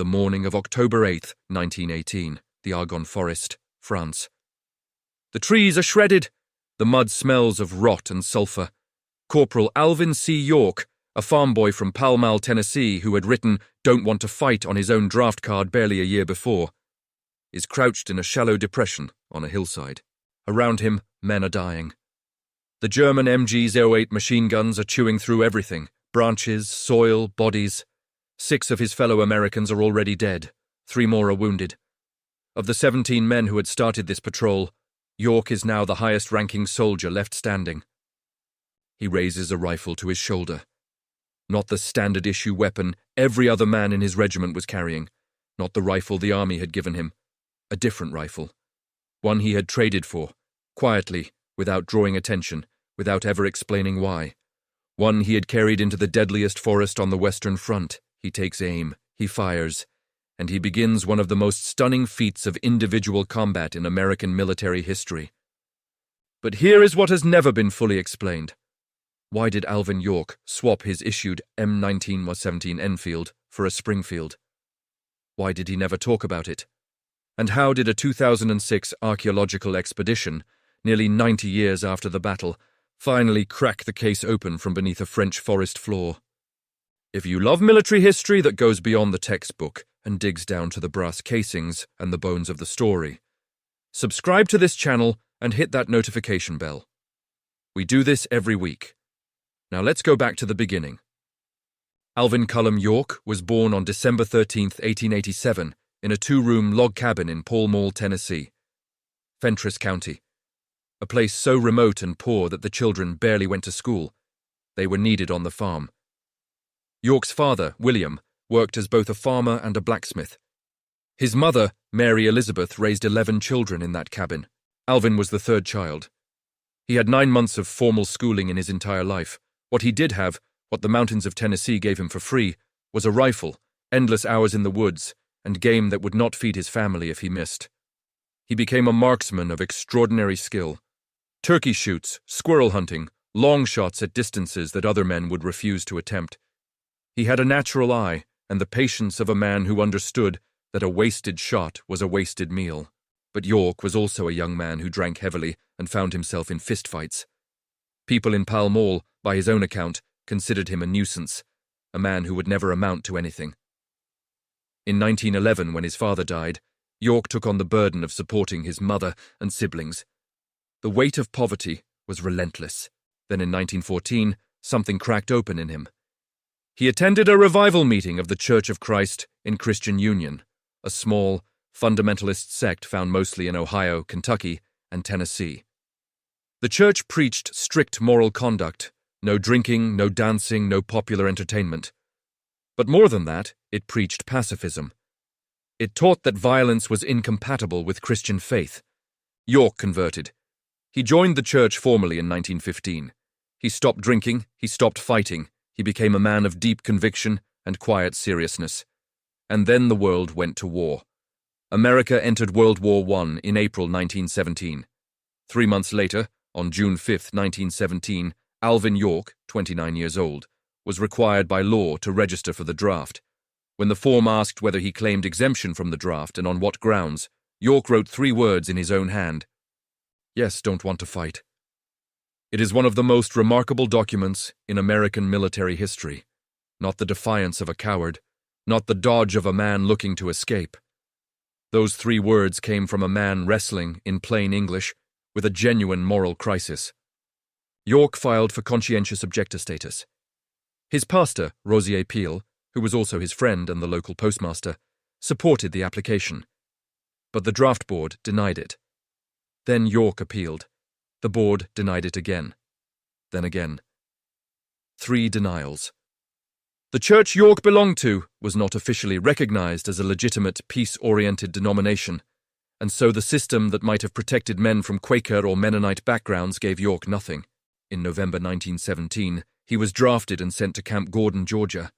the morning of October 8, 1918, the Argonne forest, France. The trees are shredded. The mud smells of rot and sulphur. Corporal Alvin C. York, a farm boy from Pall Mall, Tennessee, who had written "Don't want to fight" on his own draft card barely a year before, is crouched in a shallow depression on a hillside. Around him, men are dying. The German MG-08 machine guns are chewing through everything: branches, soil, bodies. 6 of his fellow Americans are already dead. 3 more are wounded. Of the 17 men who had started this patrol, York is now the highest-ranking soldier left standing. He raises a rifle to his shoulder. Not the standard-issue weapon every other man in his regiment was carrying. Not the rifle the army had given him. A different rifle. One he had traded for, quietly, without drawing attention, without ever explaining why. One he had carried into the deadliest forest on the Western Front. He takes aim, he fires, and he begins one of the most stunning feats of individual combat in American military history. But here is what has never been fully explained. Why did Alvin York swap his issued M1917 Enfield for a Springfield? Why did he never talk about it? And how did a 2006 archaeological expedition, nearly 90 years after the battle, finally crack the case open from beneath a French forest floor? If you love military history that goes beyond the textbook and digs down to the brass casings and the bones of the story, subscribe to this channel and hit that notification bell. We do this every week. Now let's go back to the beginning. Alvin Cullum York was born on December 13, 1887, in a 2-room log cabin in Pall Mall, Tennessee, Fentress County, a place so remote and poor that the children barely went to school. They were needed on the farm. York's father, William, worked as both a farmer and a blacksmith. His mother, Mary Elizabeth, raised 11 children in that cabin. Alvin was the 3rd child. He had 9 months of formal schooling in his entire life. What he did have, what the mountains of Tennessee gave him for free, was a rifle, endless hours in the woods, and game that would not feed his family if he missed. He became a marksman of extraordinary skill. Turkey shoots, squirrel hunting, long shots at distances that other men would refuse to attempt. He had a natural eye and the patience of a man who understood that a wasted shot was a wasted meal. But York was also a young man who drank heavily and found himself in fistfights. People in Pall Mall, by his own account, considered him a nuisance, a man who would never amount to anything. In 1911, when his father died, York took on the burden of supporting his mother and siblings. The weight of poverty was relentless. Then in 1914, something cracked open in him. He attended a revival meeting of the Church of Christ in Christian Union, a small, fundamentalist sect found mostly in Ohio, Kentucky, and Tennessee. The church preached strict moral conduct, no drinking, no dancing, no popular entertainment. But more than that, it preached pacifism. It taught that violence was incompatible with Christian faith. York converted. He joined the church formally in 1915. He stopped drinking, he stopped fighting, he became a man of deep conviction and quiet seriousness. And then the world went to war. America entered World War I in April 1917. 3 months later, on June 5, 1917, Alvin York, 29 years old, was required by law to register for the draft. When the form asked whether he claimed exemption from the draft and on what grounds, York wrote 3 words in his own hand. Yes, don't want to fight. It is one of the most remarkable documents in American military history. Not the defiance of a coward, not the dodge of a man looking to escape. Those 3 words came from a man wrestling, in plain English, with a genuine moral crisis. York filed for conscientious objector status. His pastor, Rosier Peel, who was also his friend and the local postmaster, supported the application. But the draft board denied it. Then York appealed. The board denied it again. Then again. 3 denials. The church York belonged to was not officially recognized as a legitimate, peace-oriented denomination, and so the system that might have protected men from Quaker or Mennonite backgrounds gave York nothing. In November 1917, he was drafted and sent to Camp Gordon, Georgia.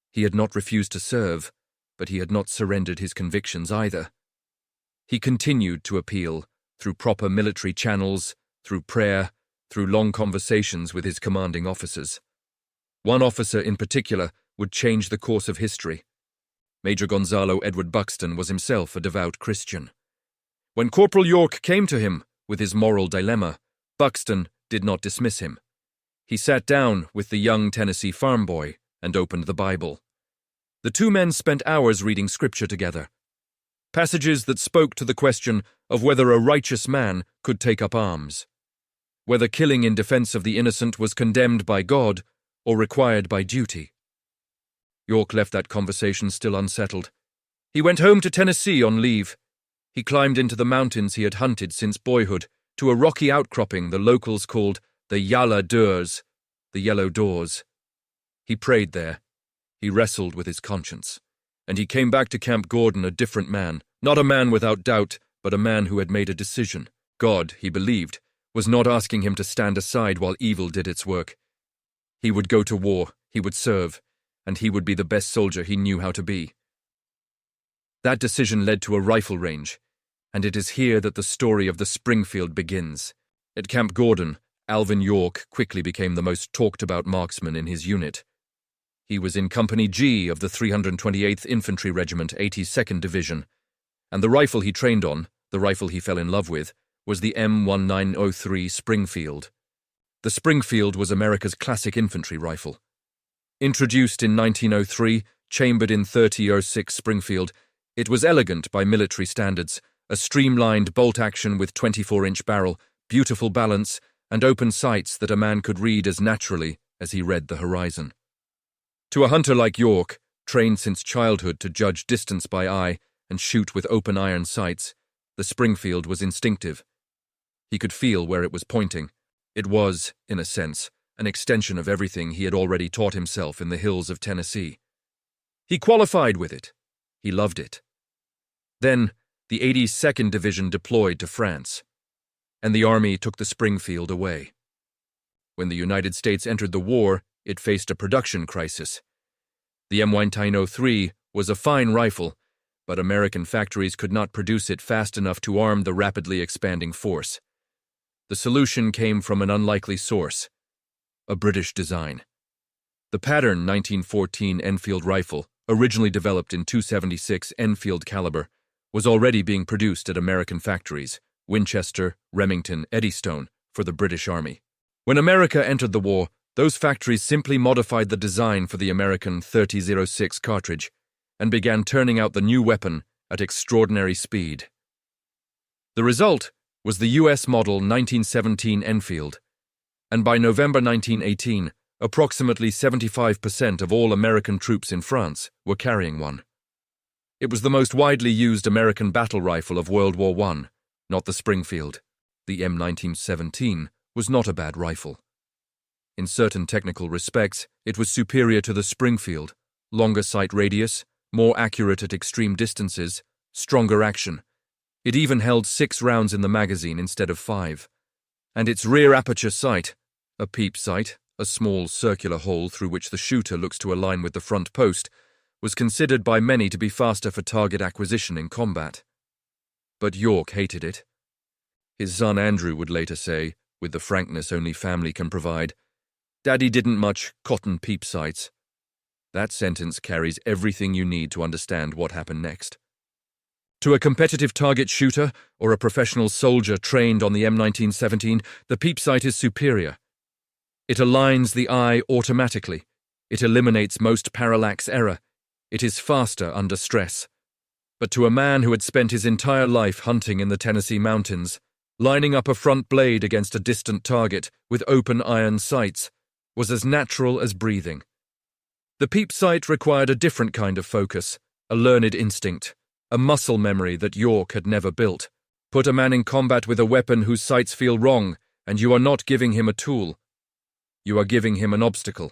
He had not refused to serve, but he had not surrendered his convictions either. He continued to appeal, through proper military channels, through prayer, through long conversations with his commanding officers. One officer in particular would change the course of history. Major Gonzalo Edward Buxton was himself a devout Christian. When Corporal York came to him with his moral dilemma, Buxton did not dismiss him. He sat down with the young Tennessee farm boy and opened the Bible. The two men spent hours reading scripture together, passages that spoke to the question of whether a righteous man could take up arms, whether killing in defense of the innocent was condemned by God or required by duty. York left that conversation still unsettled. He went home to Tennessee on leave. He climbed into the mountains he had hunted since boyhood, to a rocky outcropping the locals called the Yalla Doors, the Yellow Doors. He prayed there. He wrestled with his conscience. And he came back to Camp Gordon a different man, not a man without doubt, but a man who had made a decision. God, he believed, was not asking him to stand aside while evil did its work. He would go to war, he would serve, and he would be the best soldier he knew how to be. That decision led to a rifle range, and it is here that the story of the Springfield begins. At Camp Gordon, Alvin York quickly became the most talked-about marksman in his unit. He was in Company G of the 328th Infantry Regiment, 82nd Division, and the rifle he trained on, the rifle he fell in love with, was the M1917 Springfield. The Springfield was America's classic infantry rifle. Introduced in 1903, chambered in 30-06 Springfield, it was elegant by military standards, a streamlined bolt-action with 24-inch barrel, beautiful balance, and open sights that a man could read as naturally as he read the horizon. To a hunter like York, trained since childhood to judge distance by eye and shoot with open iron sights, the Springfield was instinctive. He could feel where it was pointing. It was, in a sense, an extension of everything he had already taught himself in the hills of Tennessee. He qualified with it. He loved it. Then, the 82nd Division deployed to France, and the Army took the Springfield away. When the United States entered the war, it faced a production crisis. The M1903 was a fine rifle, but American factories could not produce it fast enough to arm the rapidly expanding force. The solution came from an unlikely source, a British design. The pattern 1914 Enfield rifle, originally developed in .276 Enfield caliber, was already being produced at American factories, Winchester, Remington, Eddystone, for the British Army. When America entered the war, those factories simply modified the design for the American .30-06 cartridge and began turning out the new weapon at extraordinary speed. The result was the U.S. model 1917 Enfield, and by November 1918, approximately 75% of all American troops in France were carrying one. It was the most widely used American battle rifle of World War I, not the Springfield. The M1917 was not a bad rifle. In certain technical respects, it was superior to the Springfield: longer sight radius, more accurate at extreme distances, stronger action. It even held 6 rounds in the magazine instead of 5. And its rear aperture sight, a peep sight, a small circular hole through which the shooter looks to align with the front post, was considered by many to be faster for target acquisition in combat. But York hated it. His son Andrew would later say, with the frankness only family can provide, "Daddy didn't much cotton peep sights." That sentence carries everything you need to understand what happened next. To a competitive target shooter or a professional soldier trained on the M1917, the peep sight is superior. It aligns the eye automatically. It eliminates most parallax error. It is faster under stress. But to a man who had spent his entire life hunting in the Tennessee mountains, lining up a front blade against a distant target with open iron sights was as natural as breathing. The peep sight required a different kind of focus, a learned instinct, a muscle memory that York had never built. Put a man in combat with a weapon whose sights feel wrong, and you are not giving him a tool. You are giving him an obstacle.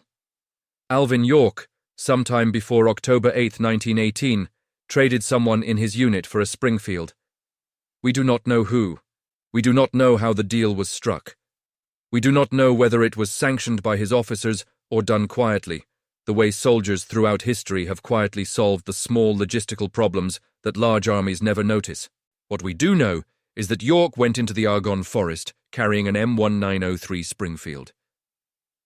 Alvin York, sometime before October 8, 1918, traded someone in his unit for a Springfield. We do not know who. We do not know how the deal was struck. We do not know whether it was sanctioned by his officers or done quietly, the way soldiers throughout history have quietly solved the small logistical problems that large armies never notice. What we do know is that York went into the Argonne forest carrying an M1903 Springfield.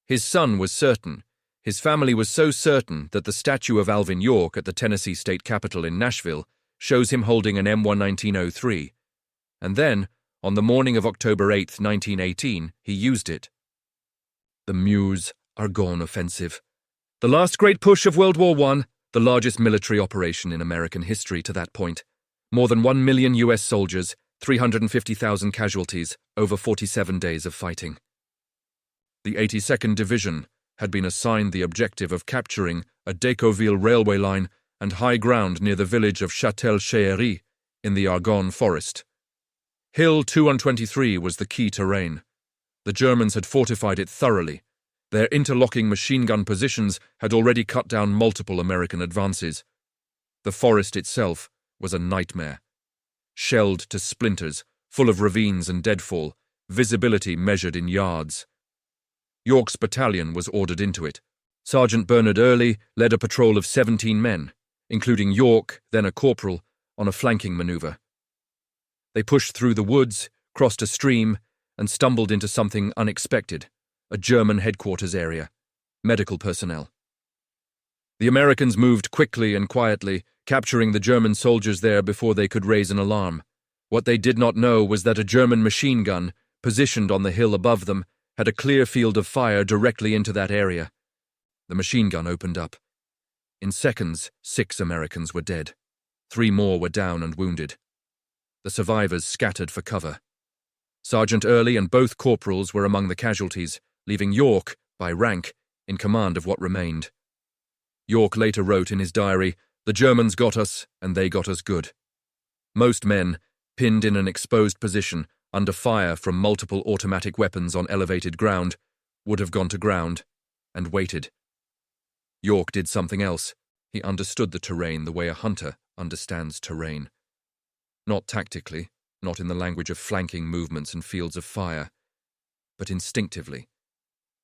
His son was certain. His family was so certain that the statue of Alvin York at the Tennessee state capitol in Nashville shows him holding an M1903. And then, on the morning of October 8, 1918, he used it. The Meuse Argonne offensive. The last great push of World War I, the largest military operation in American history to that point. More than 1 million U.S. soldiers, 350,000 casualties, over 47 days of fighting. The 82nd Division had been assigned the objective of capturing a Decauville railway line and high ground near the village of Châtel-Chéhéry in the Argonne forest. Hill 223 was the key terrain. The Germans had fortified it thoroughly. Their interlocking machine gun positions had already cut down multiple American advances. The forest itself was a nightmare. Shelled to splinters, full of ravines and deadfall, visibility measured in yards. York's battalion was ordered into it. Sergeant Bernard Early led a patrol of 17 men, including York, then a corporal, on a flanking maneuver. They pushed through the woods, crossed a stream, and stumbled into something unexpected, a German headquarters area, medical personnel. The Americans moved quickly and quietly, capturing the German soldiers there before they could raise an alarm. What they did not know was that a German machine gun, positioned on the hill above them, had a clear field of fire directly into that area. The machine gun opened up. In seconds, 6 Americans were dead. 3 more were down and wounded. The survivors scattered for cover. Sergeant Early and both corporals were among the casualties, leaving York, by rank, in command of what remained. York later wrote in his diary, "The Germans got us, and they got us good." Most men, pinned in an exposed position, under fire from multiple automatic weapons on elevated ground, would have gone to ground and waited. York did something else. He understood the terrain the way a hunter understands terrain. Not tactically, not in the language of flanking movements and fields of fire, but instinctively.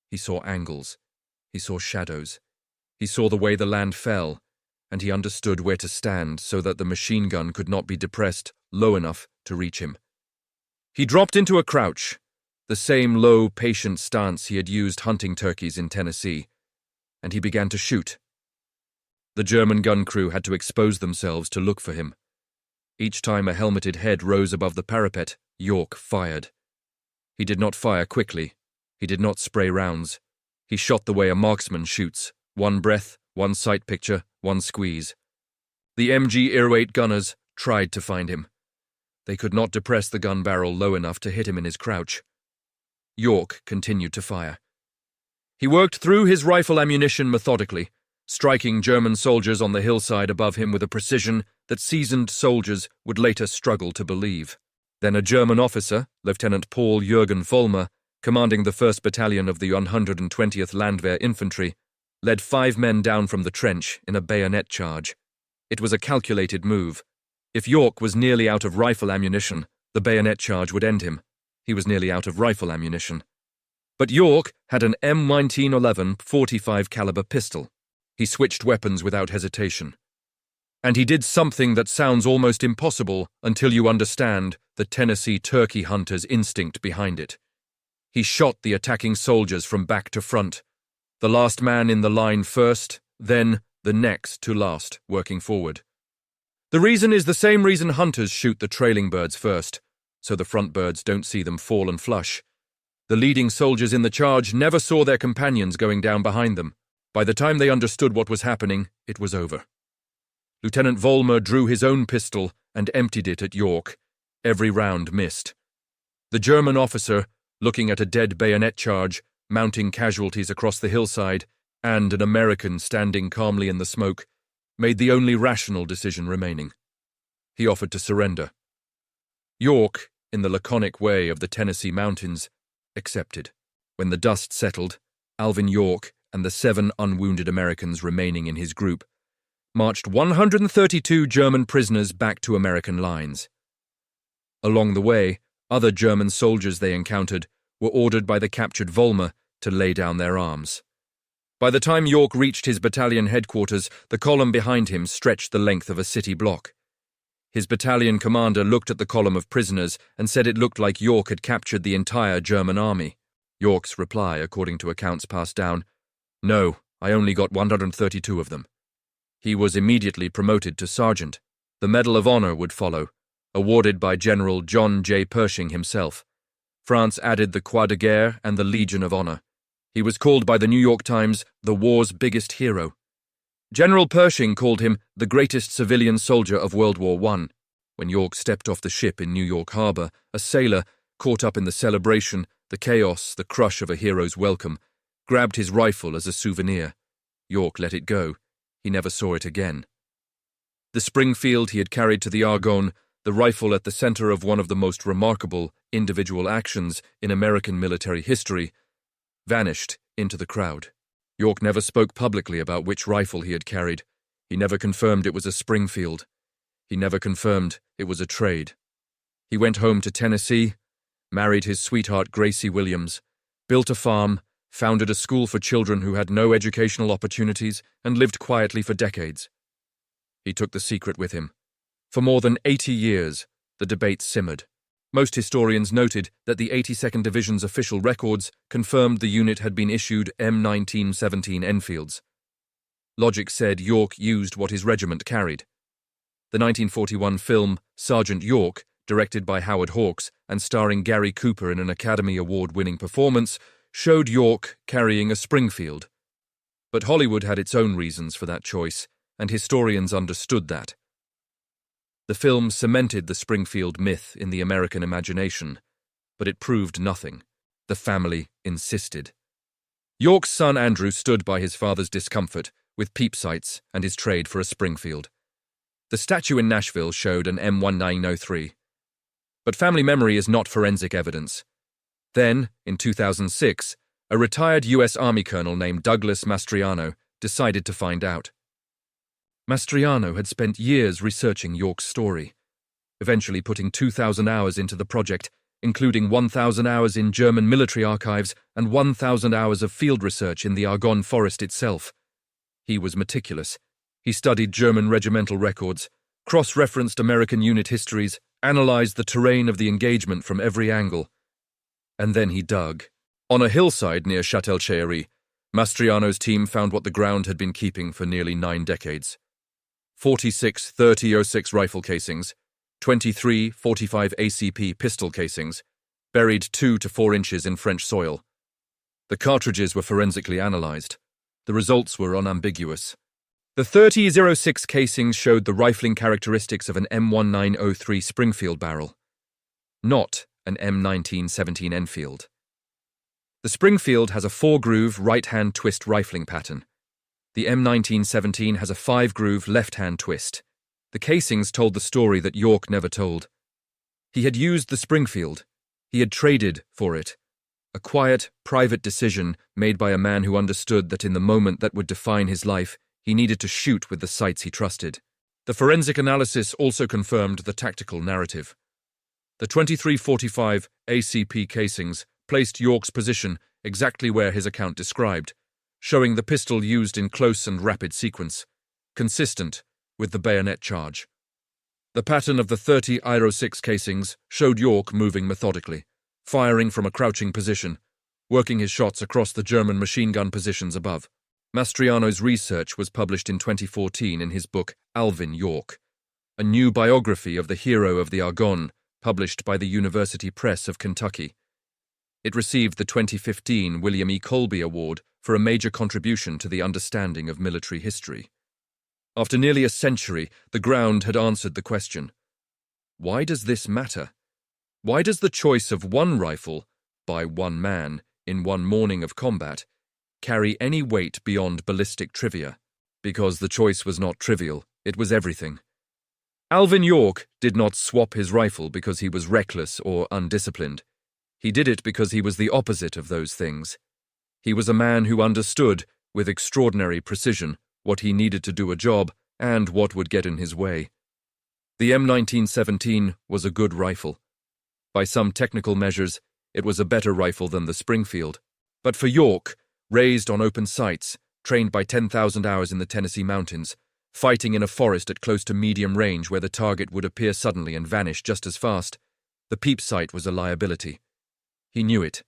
He saw angles, he saw shadows, he saw the way the land fell, and he understood where to stand so that the machine gun could not be depressed low enough to reach him. He dropped into a crouch, the same low, patient stance he had used hunting turkeys in Tennessee, and he began to shoot. The German gun crew had to expose themselves to look for him. Each time a helmeted head rose above the parapet, York fired. He did not fire quickly. He did not spray rounds. He shot the way a marksman shoots, 1 breath, 1 sight picture, 1 squeeze. The MG-08 gunners tried to find him. They could not depress the gun barrel low enough to hit him in his crouch. York continued to fire. He worked through his rifle ammunition methodically, striking German soldiers on the hillside above him with a precision that seasoned soldiers would later struggle to believe. Then a German officer, Lieutenant Paul Jürgen Vollmer, commanding the 1st Battalion of the 120th Landwehr Infantry, led 5 men down from the trench in a bayonet charge. It was a calculated move. If York was nearly out of rifle ammunition, the bayonet charge would end him. He was nearly out of rifle ammunition. But York had an M1911 45 caliber pistol. He switched weapons without hesitation. And he did something that sounds almost impossible until you understand the Tennessee turkey hunter's instinct behind it. He shot the attacking soldiers from back to front, the last man in the line first, then the next to last, working forward. The reason is the same reason hunters shoot the trailing birds first, so the front birds don't see them fall and flush. The leading soldiers in the charge never saw their companions going down behind them. By the time they understood what was happening, it was over. Lieutenant Vollmer drew his own pistol and emptied it at York. Every round missed. The German officer, looking at a dead bayonet charge, mounting casualties across the hillside, and an American standing calmly in the smoke, made the only rational decision remaining. He offered to surrender. York, in the laconic way of the Tennessee mountains, accepted. When the dust settled, Alvin York and the 7 unwounded Americans remaining in his group marched 132 German prisoners back to American lines. Along the way, other German soldiers they encountered were ordered by the captured Vollmer to lay down their arms. By the time York reached his battalion headquarters, the column behind him stretched the length of a city block. His battalion commander looked at the column of prisoners and said it looked like York had captured the entire German army. York's reply, according to accounts passed down, "No, I only got 132 of them. He was immediately promoted to sergeant. The Medal of Honor would follow, awarded by General John J. Pershing himself. France added the Croix de Guerre and the Legion of Honor. He was called by the New York Times the war's biggest hero. General Pershing called him the greatest civilian soldier of World War I. When York stepped off the ship in New York Harbor, a sailor, caught up in the celebration, the chaos, the crush of a hero's welcome, grabbed his rifle as a souvenir. York let it go. He never saw it again. The Springfield he had carried to the Argonne, the rifle at the center of one of the most remarkable individual actions in American military history, vanished into the crowd. York never spoke publicly about which rifle he had carried. He never confirmed it was a Springfield. He never confirmed it was a trade. He went home to Tennessee, married his sweetheart Gracie Williams, built a farm, founded a school for children who had no educational opportunities, and lived quietly for decades. He took the secret with him. For more than 80 years, the debate simmered. Most historians noted that the 82nd Division's official records confirmed the unit had been issued M1917 Enfields. Logic said York used what his regiment carried. The 1941 film Sergeant York, directed by Howard Hawks and starring Gary Cooper in an Academy Award-winning performance, showed York carrying a Springfield. But Hollywood had its own reasons for that choice, and historians understood that. The film cemented the Springfield myth in the American imagination, but it proved nothing. The family insisted. York's son Andrew stood by his father's discomfort with peep sights and his trade for a Springfield. The statue in Nashville showed an M1903. But family memory is not forensic evidence. Then, in 2006, a retired U.S. Army colonel named Douglas Mastriano decided to find out. Mastriano had spent years researching York's story, eventually putting 2,000 hours into the project, including 1,000 hours in German military archives and 1,000 hours of field research in the Argonne forest itself. He was meticulous. He studied German regimental records, cross-referenced American unit histories, analyzed the terrain of the engagement from every angle. And then he dug. On a hillside near Châtel-Chehery, Mastriano's team found what the ground had been keeping for nearly 9 decades. 46 .30-06 rifle casings, 23 .45 ACP pistol casings, buried 2 to 4 inches in French soil. The cartridges were forensically analyzed. The results were unambiguous. The .30-06 casings showed the rifling characteristics of an M1903 Springfield barrel, not an M1917 Enfield. The Springfield has a 4-groove right-hand twist rifling pattern. The M1917 has a 5-groove left-hand twist. The casings told the story that York never told. He had used the Springfield. He had traded for it. A quiet, private decision made by a man who understood that in the moment that would define his life, he needed to shoot with the sights he trusted. The forensic analysis also confirmed the tactical narrative. The 23-45 ACP casings placed York's position exactly where his account described, showing the pistol used in close and rapid sequence, consistent with the bayonet charge. The pattern of the .30-06 casings showed York moving methodically, firing from a crouching position, working his shots across the German machine gun positions above. Mastriano's research was published in 2014 in his book Alvin York, a new biography of the hero of the Argonne, published by the University Press of Kentucky. It received the 2015 William E. Colby Award for a major contribution to the understanding of military history. After nearly a century, the ground had answered the question, why does this matter? Why does the choice of one rifle, by one man, in one morning of combat, carry any weight beyond ballistic trivia? Because the choice was not trivial, it was everything. Alvin York did not swap his rifle because he was reckless or undisciplined. He did it because he was the opposite of those things. He was a man who understood, with extraordinary precision, what he needed to do a job and what would get in his way. The M1917 was a good rifle. By some technical measures, it was a better rifle than the Springfield. But for York, raised on open sights, trained by 10,000 hours in the Tennessee mountains, fighting in a forest at close to medium range where the target would appear suddenly and vanish just as fast, the peep sight was a liability. He knew it.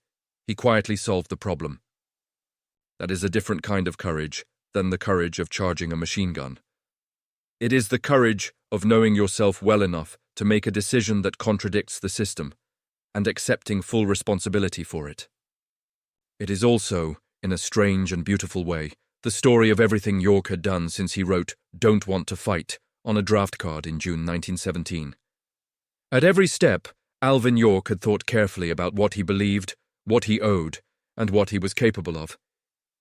He quietly solved the problem. That is a different kind of courage than the courage of charging a machine gun. It is the courage of knowing yourself well enough to make a decision that contradicts the system and accepting full responsibility for it. It is also, in a strange and beautiful way, the story of everything York had done since he wrote "Don't Want to Fight" on a draft card in June 1917. At every step, Alvin York had thought carefully about what he believed, what he owed, and what he was capable of.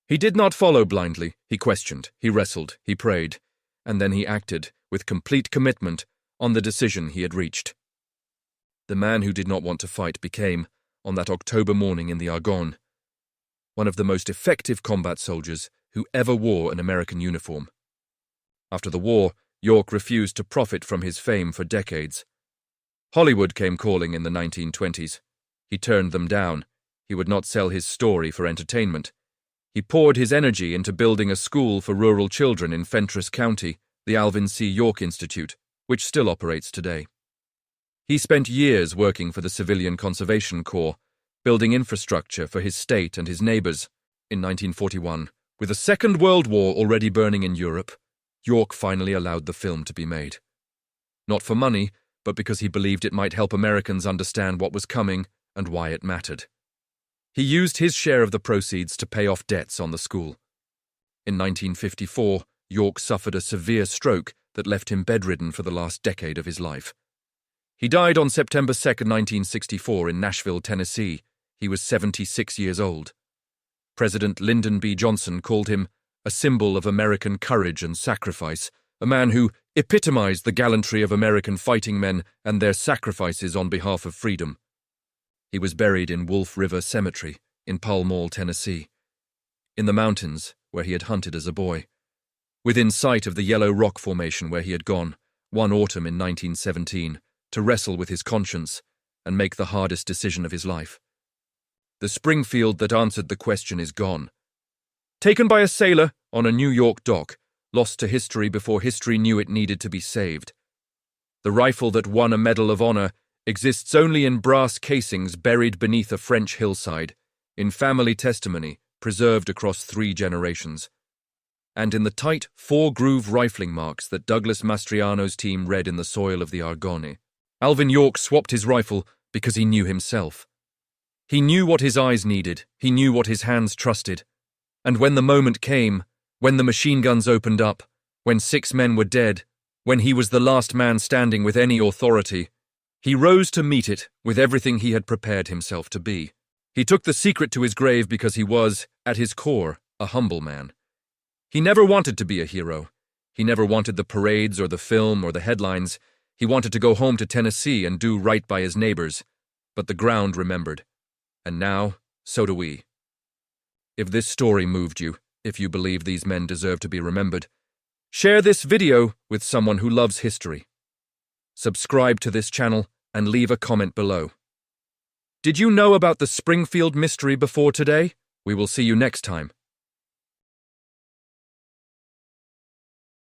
He did not follow blindly. He questioned, he wrestled, he prayed, and then he acted, with complete commitment, on the decision he had reached. The man who did not want to fight became, on that October morning in the Argonne, one of the most effective combat soldiers who ever wore an American uniform. After the war, York refused to profit from his fame for decades. Hollywood came calling in the 1920s. He turned them down. He would not sell his story for entertainment. He poured his energy into building a school for rural children in Fentress County, the Alvin C. York Institute, which still operates today. He spent years working for the Civilian Conservation Corps, building infrastructure for his state and his neighbors. In 1941, with the Second World War already burning in Europe, York finally allowed the film to be made. Not for money, but because he believed it might help Americans understand what was coming and why it mattered. He used his share of the proceeds to pay off debts on the school. In 1954, York suffered a severe stroke that left him bedridden for the last decade of his life. He died on September 2, 1964, in Nashville, Tennessee. He was 76 years old. President Lyndon B. Johnson called him a symbol of American courage and sacrifice, a man who epitomized the gallantry of American fighting men and their sacrifices on behalf of freedom. He was buried in Wolf River Cemetery in Pall Mall, Tennessee, in the mountains where he had hunted as a boy, within sight of the yellow rock formation where he had gone, one autumn in 1917, to wrestle with his conscience and make the hardest decision of his life. The Springfield that answered the question is gone. Taken by a sailor on a New York dock, lost to history before history knew it needed to be saved. The rifle that won a Medal of Honor exists only in brass casings buried beneath a French hillside, in family testimony preserved across 3 generations, and in the tight 4-groove rifling marks that Douglas Mastriano's team read in the soil of the Argonne. Alvin York swapped his rifle because he knew himself. He knew what his eyes needed, he knew what his hands trusted, and when the moment came, when the machine guns opened up, when 6 men were dead, when he was the last man standing with any authority, he rose to meet it with everything he had prepared himself to be. He took the secret to his grave because he was, at his core, a humble man. He never wanted to be a hero. He never wanted the parades or the film or the headlines. He wanted to go home to Tennessee and do right by his neighbors. But the ground remembered. And now, so do we. If this story moved you, if you believe these men deserve to be remembered, share this video with someone who loves history. Subscribe to this channel and leave a comment below. Did you know about the Springfield mystery before today? We will see you next time.